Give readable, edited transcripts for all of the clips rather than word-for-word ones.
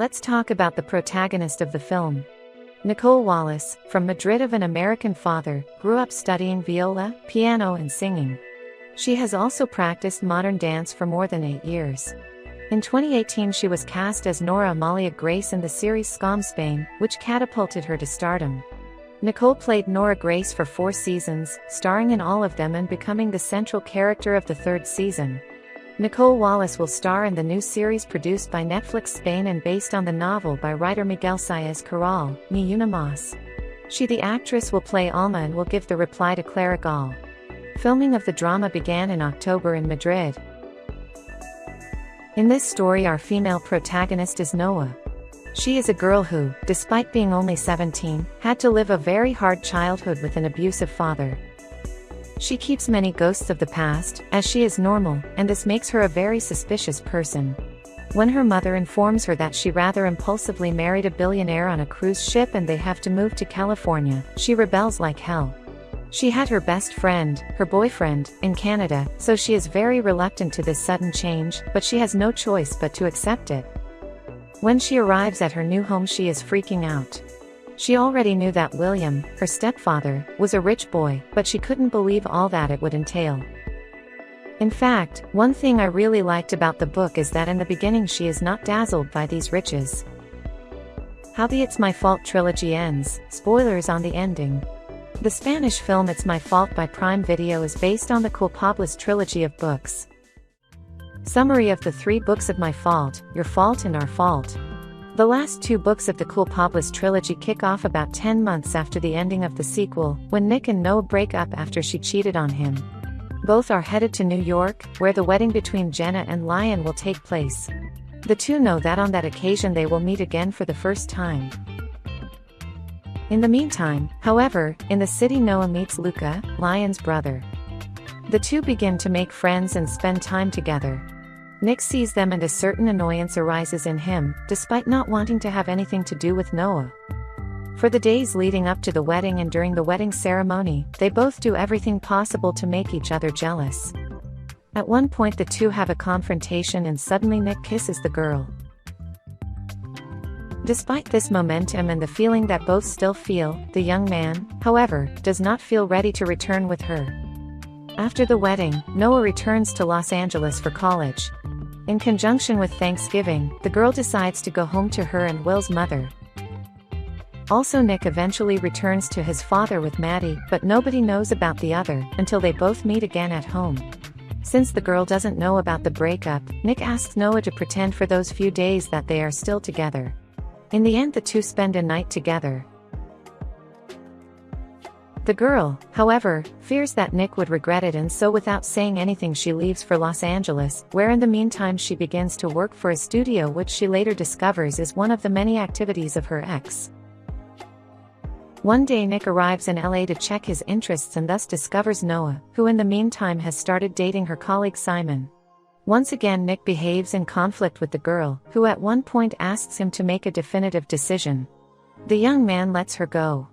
Let's talk about the protagonist of the film. Nicole Wallace, from Madrid of an American father, grew up studying viola, piano and singing. She has also practiced modern dance for more than 8 years. In 2018 she was cast as Nora Amalia Grace in the series Scam Spain, which catapulted her to stardom. Nicole played Nora Grace for 4 seasons, starring in all of them and becoming the central character of the 3rd season. Nicole Wallace will star in the new series produced by Netflix Spain and based on the novel by writer Miguel Saez Corral, Ni Una Más. She, the actress, will play Alma and will give the reply to Clara Gall. Filming of the drama began in October in Madrid. In this story our female protagonist is Noah. She is a girl who, despite being only 17, had to live a very hard childhood with an abusive father. She keeps many ghosts of the past, as she is normal, and this makes her a very suspicious person. When her mother informs her that she rather impulsively married a billionaire on a cruise ship and they have to move to California, she rebels like hell. She had her best friend, her boyfriend, in Canada, so she is very reluctant to this sudden change, but she has no choice but to accept it. When she arrives at her new home she is freaking out. She already knew that William, her stepfather, was a rich boy, but she couldn't believe all that it would entail. In fact, one thing I really liked about the book is that in the beginning she is not dazzled by these riches. How the It's My Fault trilogy ends, spoilers on the ending. The Spanish film It's My Fault by Prime Video is based on the Culpables trilogy of books. Summary of the 3 books of My Fault, Your Fault and Our Fault. The last 2 books of the Culpables trilogy kick off about 10 months after the ending of the sequel, when Nick and Noah break up after she cheated on him. Both are headed to New York, where the wedding between Jenna and Lion will take place. The two know that on that occasion they will meet again for the first time. In the meantime, however, in the city Noah meets Luca, Lion's brother. The two begin to make friends and spend time together. Nick sees them and a certain annoyance arises in him, despite not wanting to have anything to do with Noah. For the days leading up to the wedding and during the wedding ceremony, they both do everything possible to make each other jealous. At one point the two have a confrontation and suddenly Nick kisses the girl. Despite this momentum and the feeling that both still feel, the young man, however, does not feel ready to return with her. After the wedding, Noah returns to Los Angeles for college. In conjunction with Thanksgiving, the girl decides to go home to her and Will's mother. Also Nick eventually returns to his father with Maddie, but nobody knows about the other, until they both meet again at home. Since the girl doesn't know about the breakup, Nick asks Noah to pretend for those few days that they are still together. In the end the two spend a night together. The girl, however, fears that Nick would regret it and so without saying anything she leaves for Los Angeles, where in the meantime she begins to work for a studio which she later discovers is one of the many activities of her ex. One day Nick arrives in LA to check his interests and thus discovers Noah, who in the meantime has started dating her colleague Simon. Once again Nick behaves in conflict with the girl, who at one point asks him to make a definitive decision. The young man lets her go.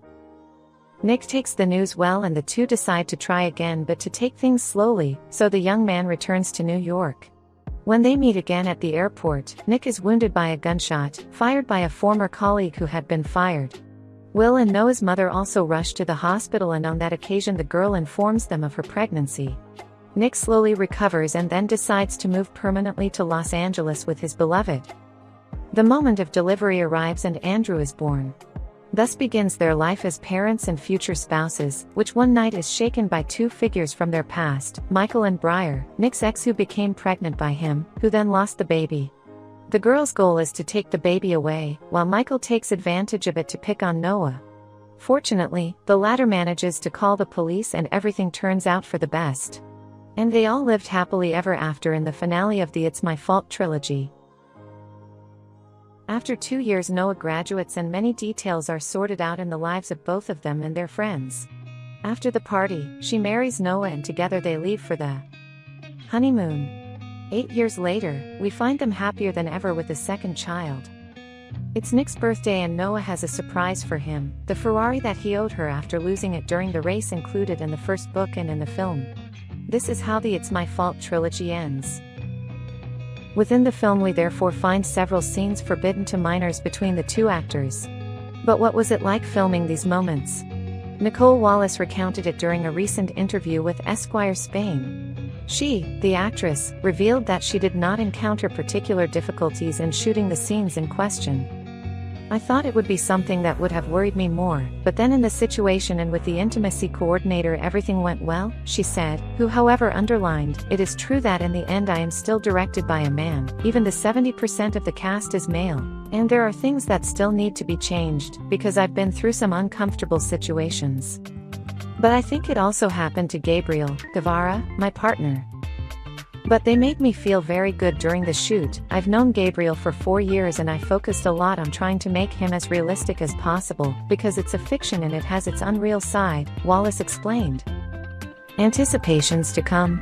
Nick takes the news well and the two decide to try again but to take things slowly, so the young man returns to New York. When they meet again at the airport, Nick is wounded by a gunshot, fired by a former colleague who had been fired. Will and Noah's mother also rush to the hospital and on that occasion the girl informs them of her pregnancy. Nick slowly recovers and then decides to move permanently to Los Angeles with his beloved. The moment of delivery arrives and Andrew is born. Thus begins their life as parents and future spouses, which one night is shaken by 2 figures from their past, Michael and Briar, Nick's ex who became pregnant by him, who then lost the baby. The girl's goal is to take the baby away, while Michael takes advantage of it to pick on Noah. Fortunately, the latter manages to call the police and everything turns out for the best. And they all lived happily ever after in the finale of the It's My Fault trilogy. After 2 years Noah graduates and many details are sorted out in the lives of both of them and their friends. After the party, she marries Noah and together they leave for the honeymoon. 8 years later, we find them happier than ever with a second child. It's Nick's birthday and Noah has a surprise for him, the Ferrari that he owed her after losing it during the race included in the first book and in the film. This is how the It's My Fault trilogy ends. Within the film we therefore find several scenes forbidden to minors between the two actors. But what was it like filming these moments? Nicole Wallace recounted it during a recent interview with Esquire Spain. She, the actress, revealed that she did not encounter particular difficulties in shooting the scenes in question. I thought it would be something that would have worried me more, but then in the situation and with the intimacy coordinator everything went well, she said, who however underlined, it is true that in the end I am still directed by a man, even the 70% of the cast is male, and there are things that still need to be changed, because I've been through some uncomfortable situations. But I think it also happened to Gabriel Guevara, my partner. But they made me feel very good during the shoot. I've known Gabriel for 4 years and I focused a lot on trying to make him as realistic as possible, because it's a fiction and it has its unreal side, Wallace explained. Anticipations to come.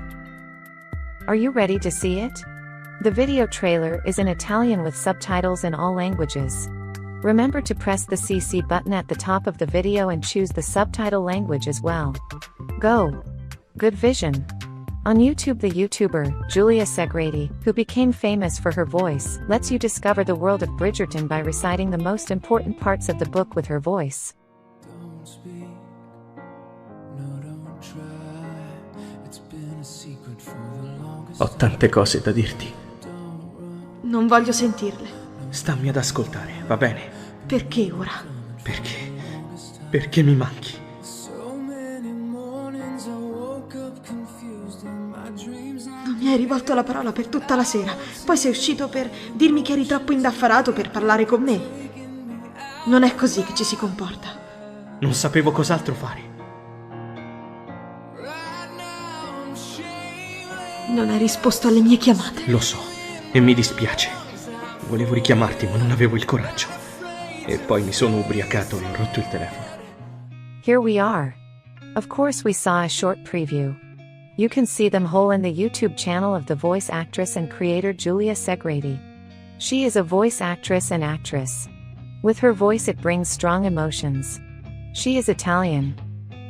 Are you ready to see it? The video trailer is in Italian with subtitles in all languages. Remember to press the CC button at the top of the video and choose the subtitle language as well. Go! Good vision! On YouTube, the YouTuber, Giulia Segreti, who became famous for her voice, lets you discover the world of Bridgerton by reciting the most important parts of the book with her voice. Ho tante cose da dirti. Non voglio sentirle. Stammi ad ascoltare, va bene? Perché ora? Perché? Perché mi manchi. Non mi hai rivolto la parola per tutta la sera, poi sei uscito per dirmi che eri troppo indaffarato per parlare con me. Non è così che ci si comporta. Non sapevo cos'altro fare. Non hai risposto alle mie chiamate. Lo so, e mi dispiace. Volevo richiamarti, ma non avevo il coraggio. E poi mi sono ubriacato e ho rotto il telefono. Here we are. Of course we saw a short preview. You can see them whole in the YouTube channel of the voice actress and creator Giulia Segreti. She is a voice actress and actress. With her voice it brings strong emotions. She is Italian.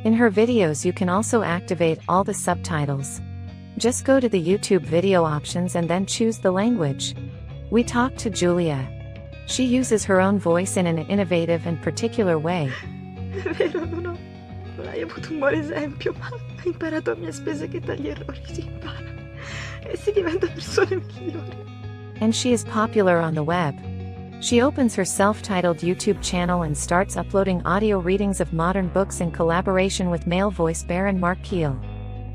In her videos you can also activate all the subtitles. Just go to the YouTube video options and then choose the language. We talked to Giulia. She uses her own voice in an innovative and particular way. È vero, non hai avuto un buon esempio, ma hai imparato a mie spese che dagli errori si impara e si diventa persone migliori. And she is popular on the web. She opens her self-titled YouTube channel and starts uploading audio readings of modern books in collaboration with male voice baron Mark Keel.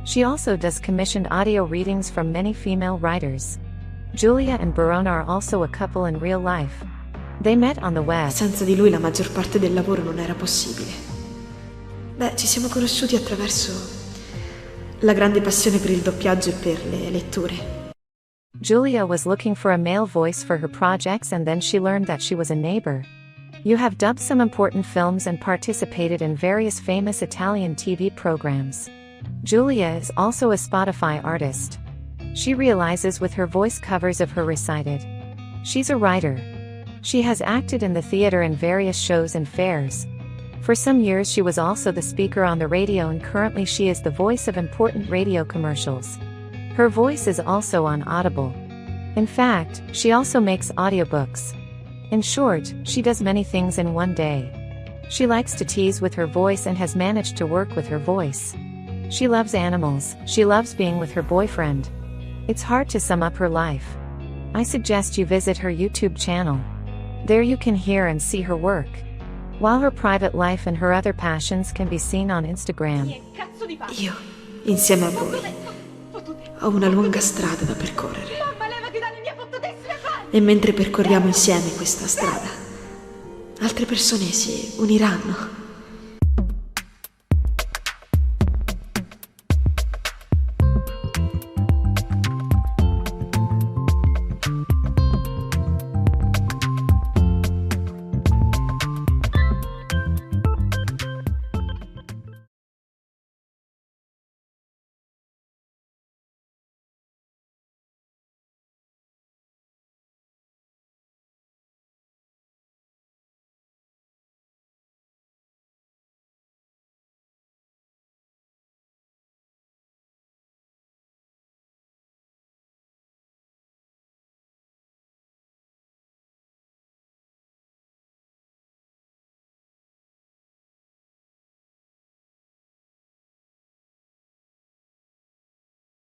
She also does commissioned audio readings from many female writers. Giulia and Barone are also a couple in real life. They met on the web. Senza di lui la maggior parte del lavoro non era possibile. Beh, ci siamo conosciuti attraverso la grande passione per il doppiaggio e per le letture. Giulia was looking for a male voice for her projects and then she learned that she was a neighbor. You have dubbed some important films and participated in various famous Italian TV programs. Giulia is also a Spotify artist. She realizes with her voice covers of her recited. She's a writer. She has acted in the theater in various shows and fairs. For some years she was also the speaker on the radio and currently she is the voice of important radio commercials. Her voice is also on Audible. In fact, she also makes audiobooks. In short, she does many things in one day. She likes to tease with her voice and has managed to work with her voice. She loves animals, she loves being with her boyfriend. It's hard to sum up her life. I suggest you visit her YouTube channel. There you can hear and see her work. While her private life and her other passions can be seen on Instagram. Io, insieme a voi, ho una lunga strada da percorrere. E mentre percorriamo insieme questa strada, altre persone si uniranno.